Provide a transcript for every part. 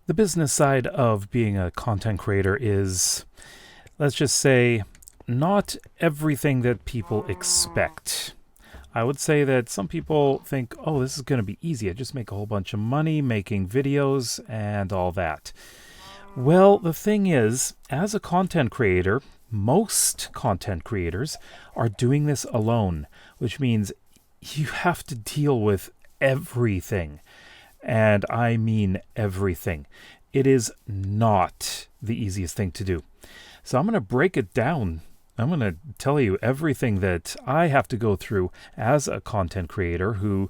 The business side of being a content creator is, let's just say, not everything that people expect. I would say that some people think, oh, this is going to be easy. I just make a whole bunch of money making videos and all that. Well, the thing is, as a content creator, most content creators are doing this alone, which means you have to deal with everything. And I mean everything. It is not the easiest thing to do. So I'm going to break it down. I'm going to tell you everything that I have to go through as a content creator who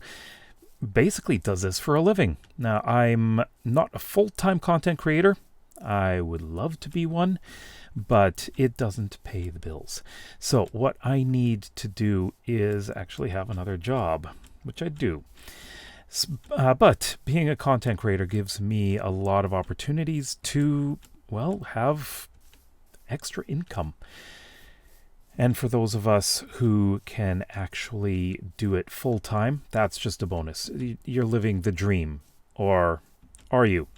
basically does this for a living. Now, I'm not a full-time content creator. I would love to be one, but it doesn't pay the bills. So what I need to do is actually have another job, which I do. But being a content creator gives me a lot of opportunities to, well, have extra income. And for those of us who can actually do it full time, that's just a bonus. You're living the dream. Or are you?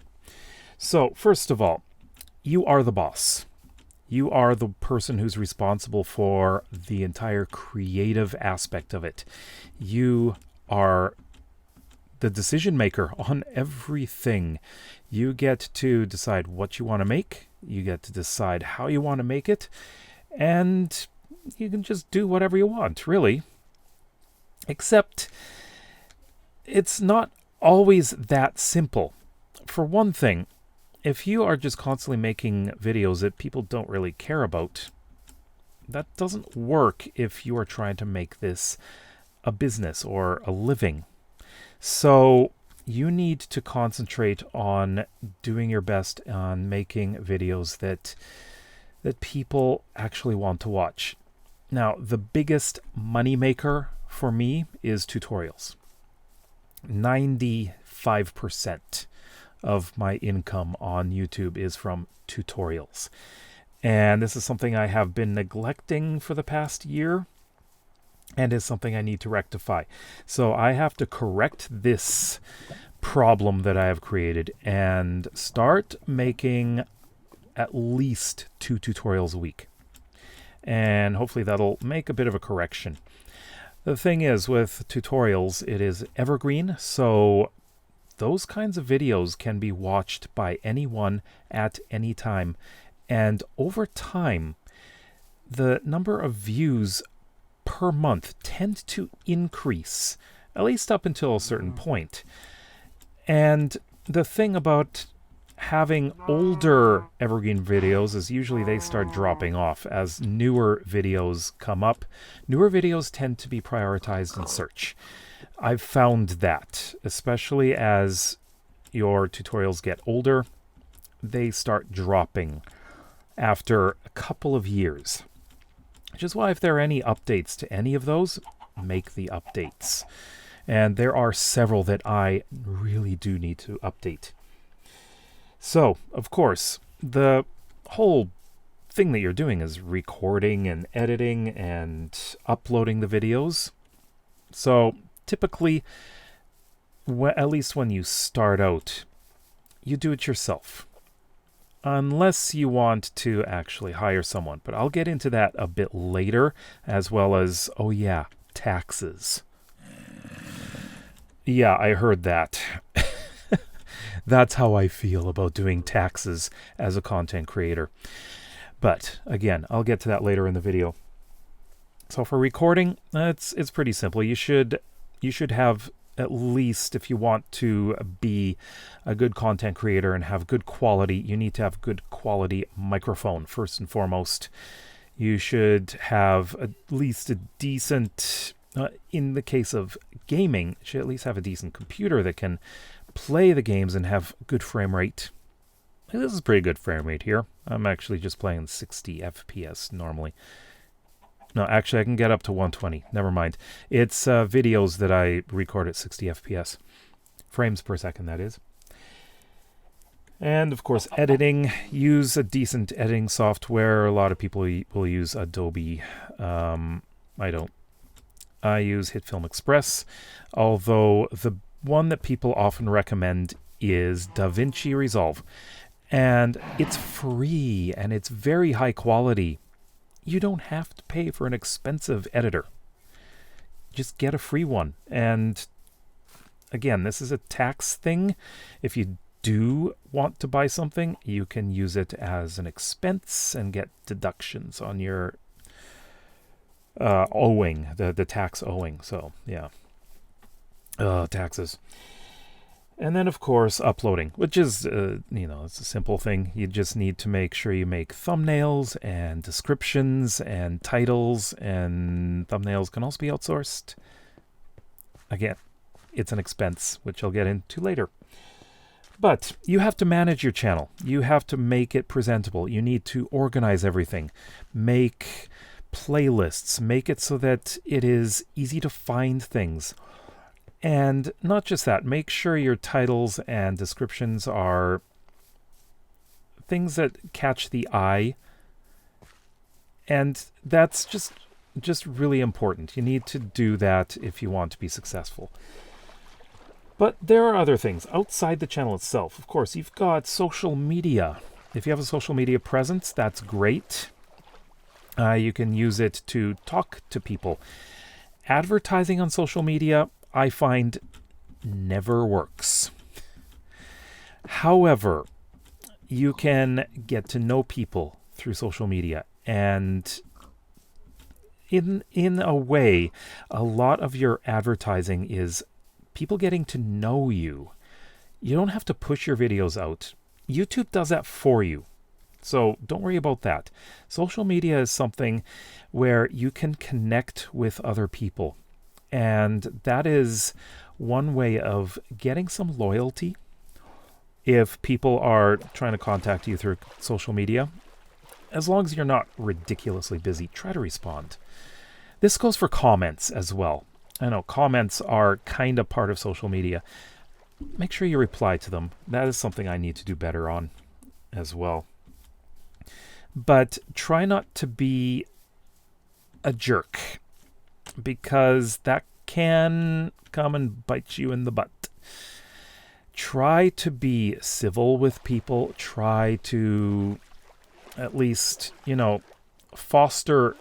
So, first of all, you are the boss. You are the person who's responsible for the entire creative aspect of it. You are the decision maker on everything. You get to decide what you want to make. You get to decide how you want to make it. And you can just do whatever you want, really. Except it's not always that simple. For one thing, if you are just constantly making videos that people don't really care about, that doesn't work if you are trying to make this a business or a living. So you need to concentrate on doing your best on making videos that people actually want to watch. Now, the biggest moneymaker for me is tutorials. 95% of my income on YouTube is from tutorials. And this is something I have been neglecting for the past year and is something I need to rectify. So I have to correct this problem that I have created and start making at least 2 tutorials a week. And hopefully that'll make a bit of a correction. The thing is, with tutorials, it is evergreen, so those kinds of videos can be watched by anyone at any time. And over time, the number of views per month tend to increase, at least up until a certain point. And the thing about having older evergreen videos is usually they start dropping off as newer videos come up. Newer videos tend to be prioritized in search. I've found that, especially as your tutorials get older, they start dropping after a couple of years. Which is why if there are any updates to any of those, make the updates. And there are several that I really do need to update. So, of course, the whole thing that you're doing is recording and editing and uploading the videos. So, typically, at least when you start out, you do it yourself. Unless you want to actually hire someone. But I'll get into that a bit later, as well as, oh yeah, taxes. Yeah, I heard that. That's how I feel about doing taxes as a content creator. But again, I'll get to that later in the video. So for recording, it's pretty simple. You should have, at least if you want to be a good content creator and have good quality, you need to have good quality microphone first and foremost. You should have at least a decent, in the case of gaming, you should at least have a decent computer that can play the games and have good frame rate. This is pretty good frame rate here. I'm actually just playing 60 FPS normally. No, actually I can get up to 120. Never mind. It's videos that I record at 60 FPS. Frames per second, that is. And of course, editing. Use a decent editing software. A lot of people will use Adobe. I don't. I use HitFilm Express, although the one that people often recommend is DaVinci Resolve. And it's free and it's very high quality. You don't have to pay for an expensive editor. Just get a free one. And again, this is a tax thing. If you do want to buy something, you can use it as an expense and get deductions on your owing, the tax owing. So yeah, taxes. And then, of course, uploading, which is, it's a simple thing. You just need to make sure you make thumbnails and descriptions and titles, and thumbnails can also be outsourced. Again, it's an expense, which I'll get into later. But you have to manage your channel. You have to make it presentable. You need to organize everything. Make playlists. Make it so that it is easy to find things. And not just that, make sure your titles and descriptions are things that catch the eye. And that's just really important. You need to do that if you want to be successful. But there are other things outside the channel itself. Of course, you've got social media. If you have a social media presence, that's great. You can use it to talk to people. Advertising on social media, I find, never works. However, you can get to know people through social media, and in a way, a lot of your advertising is people getting to know you. You don't have to push your videos out. YouTube does that for you. So don't worry about that. Social media is something where you can connect with other people. And that is one way of getting some loyalty. If people are trying to contact you through social media, as long as you're not ridiculously busy, try to respond. This goes for comments as well. I know comments are kind of part of social media. Make sure you reply to them. That is something I need to do better on as well. But try not to be a jerk, because that can come and bite you in the butt. Try to be civil with people. Try to at least, foster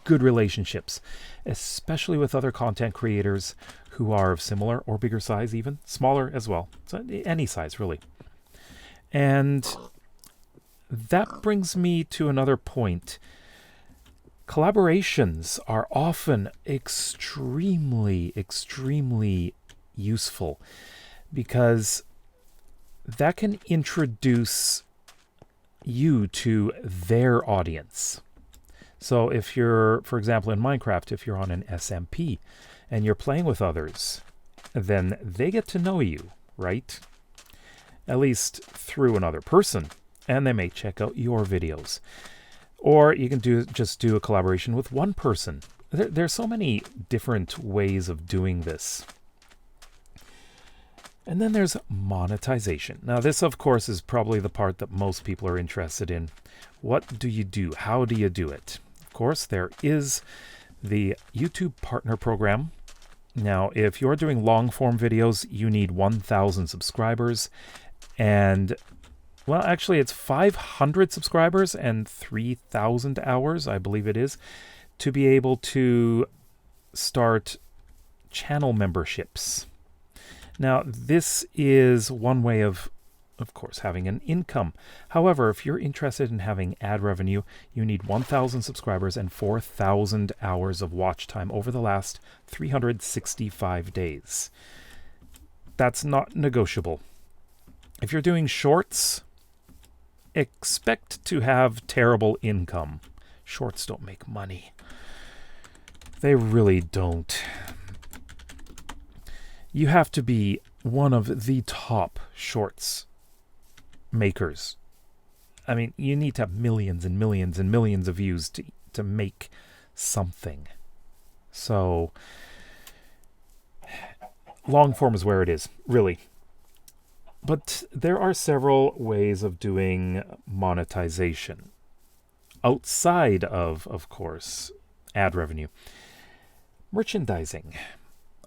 good relationships, especially with other content creators who are of similar or bigger size, even smaller as well. So any size, really. And that brings me to another point. Collaborations are often extremely, extremely useful, because that can introduce you to their audience. So if you're, for example, in Minecraft, if you're on an SMP and you're playing with others, then they get to know you, right? At least through another person, and they may check out your videos. Or you can just do a collaboration with one person. There's so many different ways of doing this. And then there's monetization. Now this, of course, is probably the part that most people are interested in. What do you do? How do you do it? Of course, there is the YouTube Partner Program. Now, if you're doing long-form videos, you need 1,000 subscribers. And, well, actually, it's 500 subscribers and 3,000 hours, I believe it is, to be able to start channel memberships. Now, this is one way of course, having an income. However, if you're interested in having ad revenue, you need 1,000 subscribers and 4,000 hours of watch time over the last 365 days. That's not negotiable. If you're doing shorts, expect to have terrible income. Shorts don't make money. They really don't. You have to be one of the top shorts makers. I mean, you need to have millions and millions and millions of views to make something. So, long form is where it is, really. But there are several ways of doing monetization outside of course, ad revenue. Merchandising.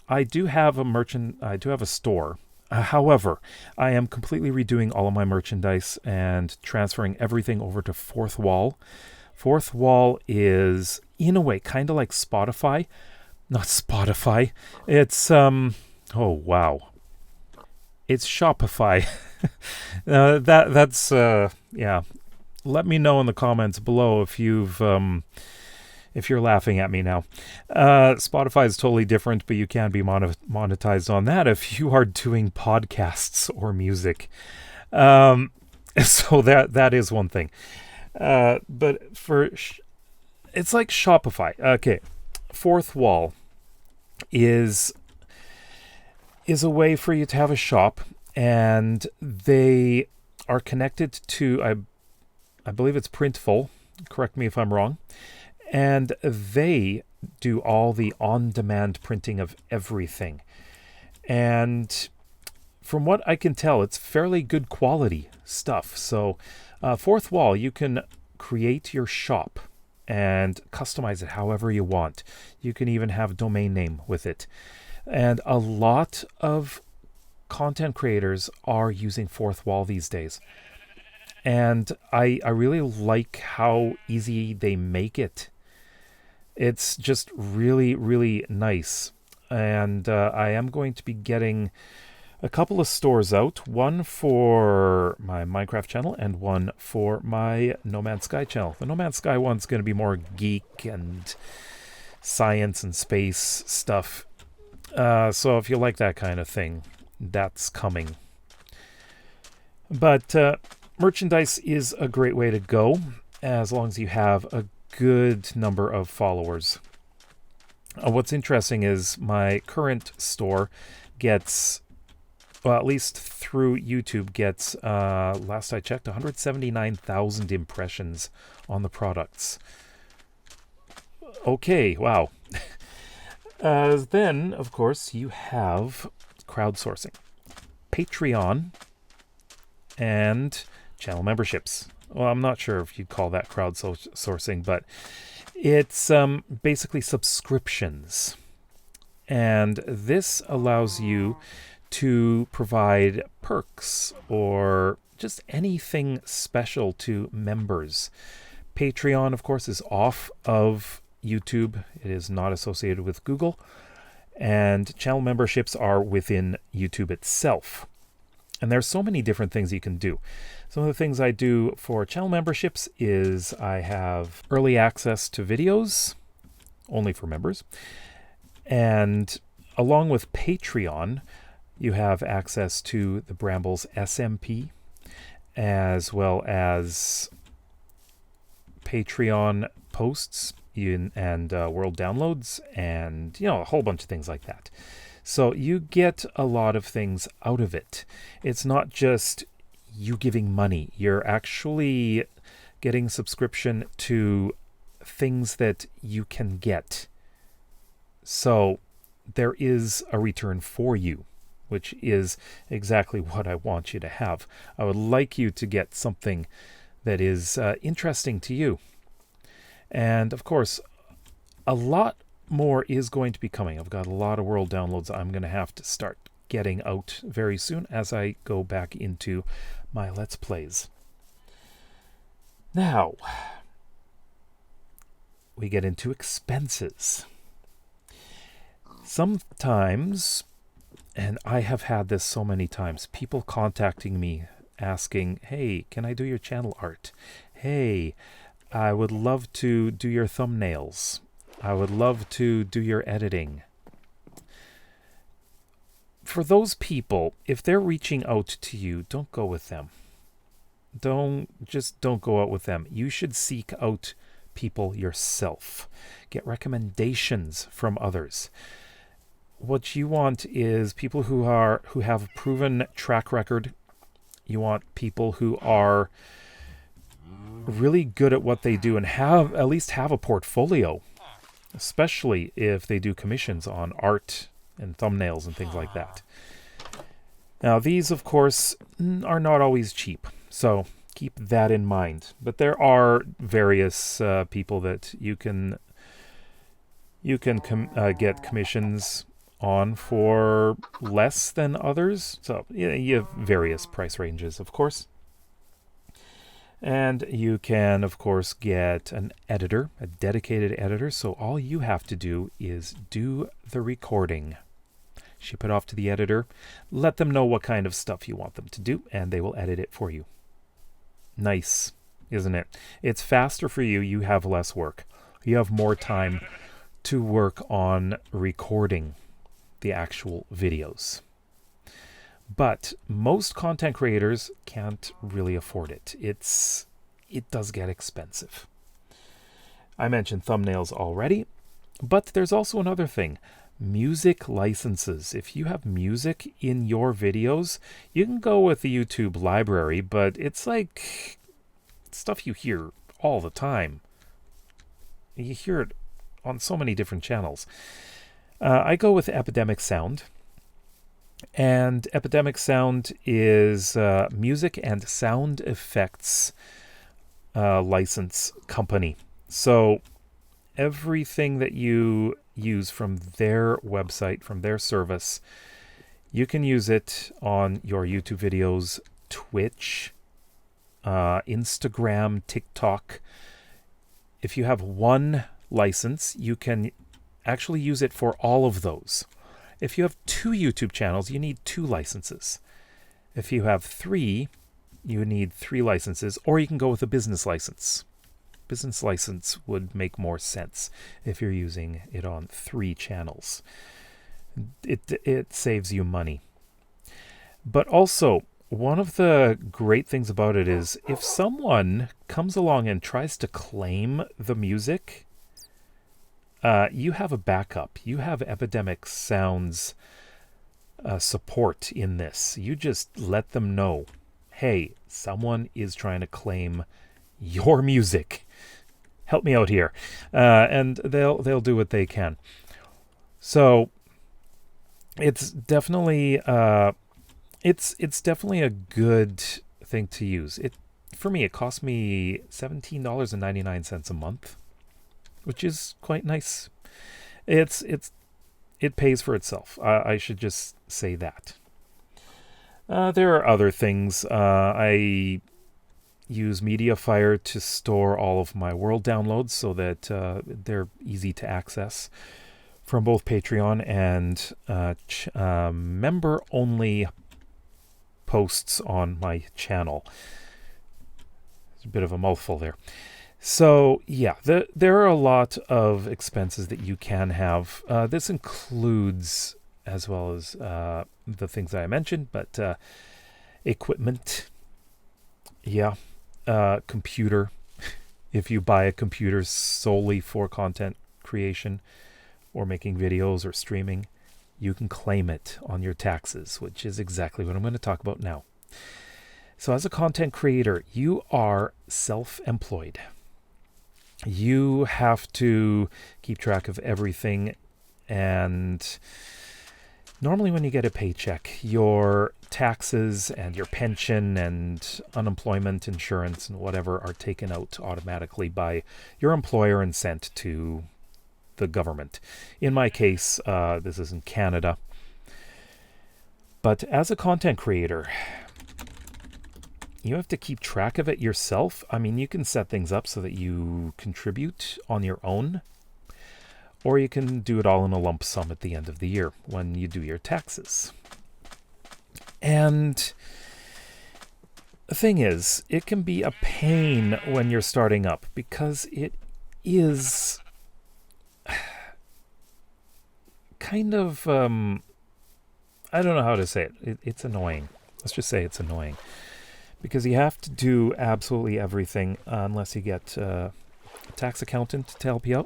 I do have a store However, I am completely redoing all of my merchandise and transferring everything over to Fourth Wall. Fourth Wall is, in a way, kind of like Spotify. Not Spotify. It's, oh, wow. It's Shopify. That's yeah. Let me know in the comments below if you're laughing at me now. Spotify is totally different, but you can be monetized on that if you are doing podcasts or music. So that is one thing. But it's like Shopify. Okay, Fourth Wall is a way for you to have a shop, and they are connected to, I believe it's Printful. Correct me if I'm wrong. And they do all the on-demand printing of everything. And from what I can tell, it's fairly good quality stuff. So Fourth Wall, you can create your shop and customize it however you want. You can even have a domain name with it. And a lot of content creators are using Fourth Wall these days. And I really like how easy they make it. It's just really, really nice. And I am going to be getting a couple of stores out. One for my Minecraft channel and one for my No Man's Sky channel. The No Man's Sky one's going to be more geek and science and space stuff. So if you like that kind of thing, that's coming. But merchandise is a great way to go, as long as you have a good number of followers. What's interesting is my current store gets, well, at least through YouTube, gets, last I checked, 179,000 impressions on the products. Okay, wow. Then, of course, you have crowdsourcing, Patreon, and channel memberships. Well, I'm not sure if you'd call that crowdsourcing, but it's basically subscriptions. And this allows you to provide perks or just anything special to members. Patreon, of course, is off of YouTube. It is not associated with Google. And channel memberships are within YouTube itself. And there's so many different things you can do. Some of the things I do for channel memberships is I have early access to videos, only for members. And along with Patreon, you have access to the Brambles SMP, as well as Patreon posts and world downloads, and a whole bunch of things like that. So you get a lot of things out of it. It's not just you giving money. You're actually getting subscription to things that you can get. So there is a return for you, which is exactly what I want you to have. I would like you to get something that is interesting to you. And of course, a lot more is going to be coming. I've got a lot of world downloads I'm going to have to start getting out very soon as I go back into my Let's Plays. Now, we get into expenses. Sometimes, and I have had this so many times, people contacting me asking, hey, can I do your channel art? Hey, I would love to do your thumbnails. I would love to do your editing. For those people, if they're reaching out to you, don't go with them. Don't go out with them. You should seek out people yourself. Get recommendations from others. What you want is people who have a proven track record. You want people who are really good at what they do and at least have a portfolio, especially if they do commissions on art and thumbnails and things like that. Now, these, of course, are not always cheap, so keep that in mind. But there are various people that you can get commissions on for less than others. So you have various price ranges, of course. And you can, of course, get an editor, a dedicated editor. So all you have to do is do the recording. Ship it off to the editor. Let them know what kind of stuff you want them to do, and they will edit it for you. Nice, isn't it? It's faster for you. You have less work. You have more time to work on recording the actual videos. But most content creators can't really afford it. It does get expensive. I mentioned thumbnails already, but there's also another thing. Music licenses. If you have music in your videos, you can go with the YouTube library, but it's like stuff you hear all the time. You hear it on so many different channels. I go with Epidemic Sound. And Epidemic Sound is music and sound effects license company. So everything that you use from their website, from their service, you can use it on your YouTube videos, Twitch, Instagram, TikTok. If you have one license, you can actually use it for all of those. If you have 2 YouTube channels, you need 2 licenses. If you have 3, you need 3 licenses, or you can go with a business license. Business license would make more sense if you're using it on 3 channels. It saves you money. But also, one of the great things about it is if someone comes along and tries to claim the music, you have a backup. You have Epidemic Sound's support in this. You just let them know, hey, someone is trying to claim your music. Help me out here. And they'll do what they can. So it's definitely it's definitely a good thing to use. For me, it cost me $17.99 a month, which is quite nice. It pays for itself. I should just say that. There are other things. I use MediaFire to store all of my world downloads so that they're easy to access from both Patreon and member-only posts on my channel. It's a bit of a mouthful there. So, yeah, there are a lot of expenses that you can have. This includes, as well as the things that I mentioned, but equipment, computer. If you buy a computer solely for content creation or making videos or streaming, you can claim it on your taxes, which is exactly what I'm going to talk about now. So as a content creator, you are self-employed. You have to keep track of everything, and normally when you get a paycheck, your taxes and your pension and unemployment insurance and whatever are taken out automatically by your employer and sent to the government. In my case, this is in Canada. But as a content creator, you have to keep track of it yourself. I mean, you can set things up so that you contribute on your own, or you can do it all in a lump sum at the end of the year when you do your taxes. And the thing is, it can be a pain when you're starting up because it is kind of, I don't know how to say it. It's annoying. Let's just say it's annoying. Because you have to do absolutely everything unless you get a tax accountant to help you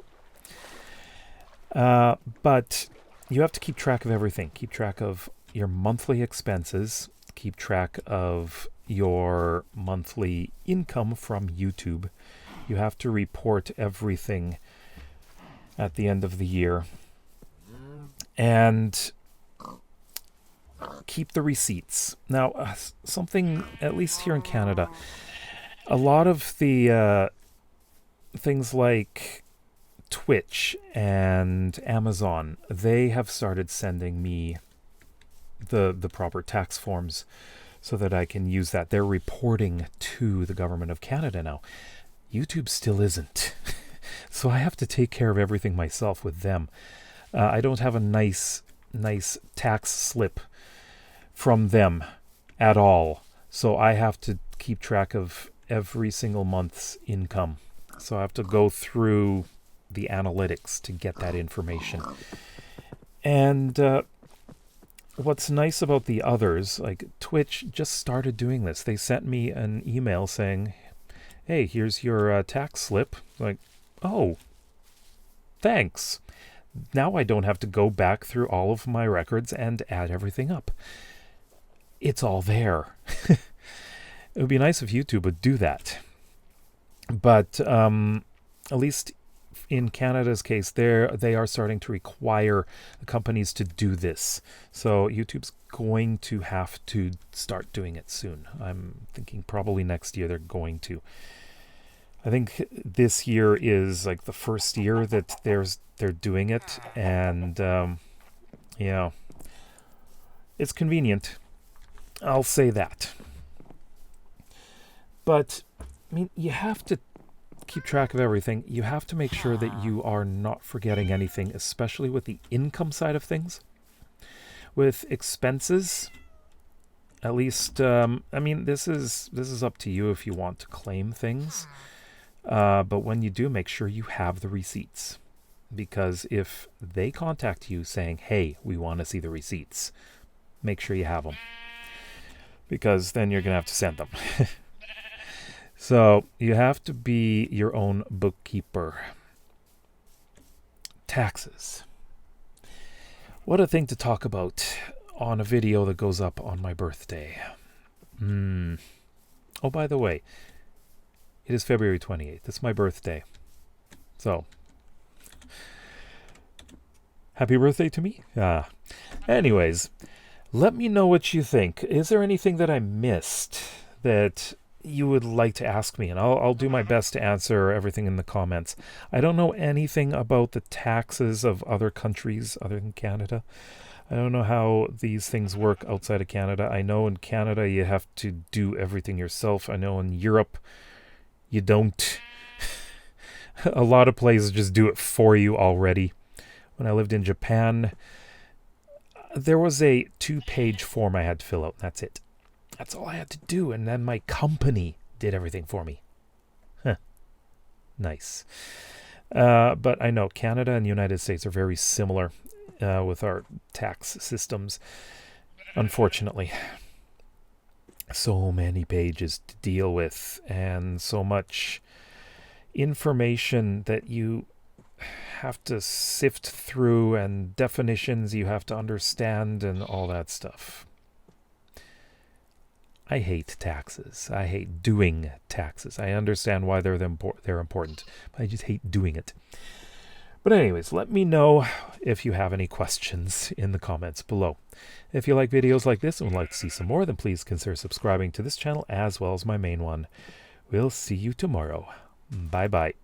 out. But you have to keep track of everything. Keep track of your monthly expenses. Keep track of your monthly income from YouTube. You have to report everything at the end of the year. And keep the receipts. Now, something, at least here in Canada, a lot of the things like Twitch and Amazon, they have started sending me the proper tax forms so that I can use that. They're reporting to the government of Canada now. YouTube still isn't. So I have to take care of everything myself with them. I don't have a nice tax slip from them at all. So I have to keep track of every single month's income. So I have to go through the analytics to get that information. And what's nice about the others, like Twitch just started doing this. They sent me an email saying, hey, here's your tax slip. Like, oh, thanks. Now I don't have to go back through all of my records and add everything up. It's all there. It would be nice if YouTube would do that. But at least in Canada's case, they are starting to require the companies to do this. So YouTube's going to have to start doing it soon. I'm thinking probably next year they're going to. I think this year is like the first year that they're doing it, and yeah, it's convenient. I'll say that. But I mean, you have to keep track of everything. You have to make sure that you are not forgetting anything, especially with the income side of things. With expenses, at least, I mean, this is up to you if you want to claim things. But when you do, make sure you have the receipts. Because if they contact you saying, hey, we want to see the receipts, make sure you have them. Because then you're going to have to send them. So you have to be your own bookkeeper. Taxes. What a thing to talk about on a video that goes up on my birthday. Oh, by the way, it is February 28th. It's my birthday. So, happy birthday to me? Anyways, let me know what you think. Is there anything that I missed that you would like to ask me? And I'll do my best to answer everything in the comments. I don't know anything about the taxes of other countries other than Canada. I don't know how these things work outside of Canada. I know in Canada you have to do everything yourself. I know in Europe you don't. A lot of places just do it for you already. When I lived in Japan, there was a 2-page form I had to fill out. That's it. That's all I had to do. And then my company did everything for me. Huh. Nice. But I know Canada and the United States are very similar with our tax systems, unfortunately. So many pages to deal with and so much information that you have to sift through and definitions you have to understand and all that stuff. I hate taxes. I hate doing taxes. I understand why they're important, but I just hate doing it. But anyways, let me know if you have any questions in the comments below. If you like videos like this and would like to see some more, then please consider subscribing to this channel as well as my main one. We'll see you tomorrow. Bye-bye.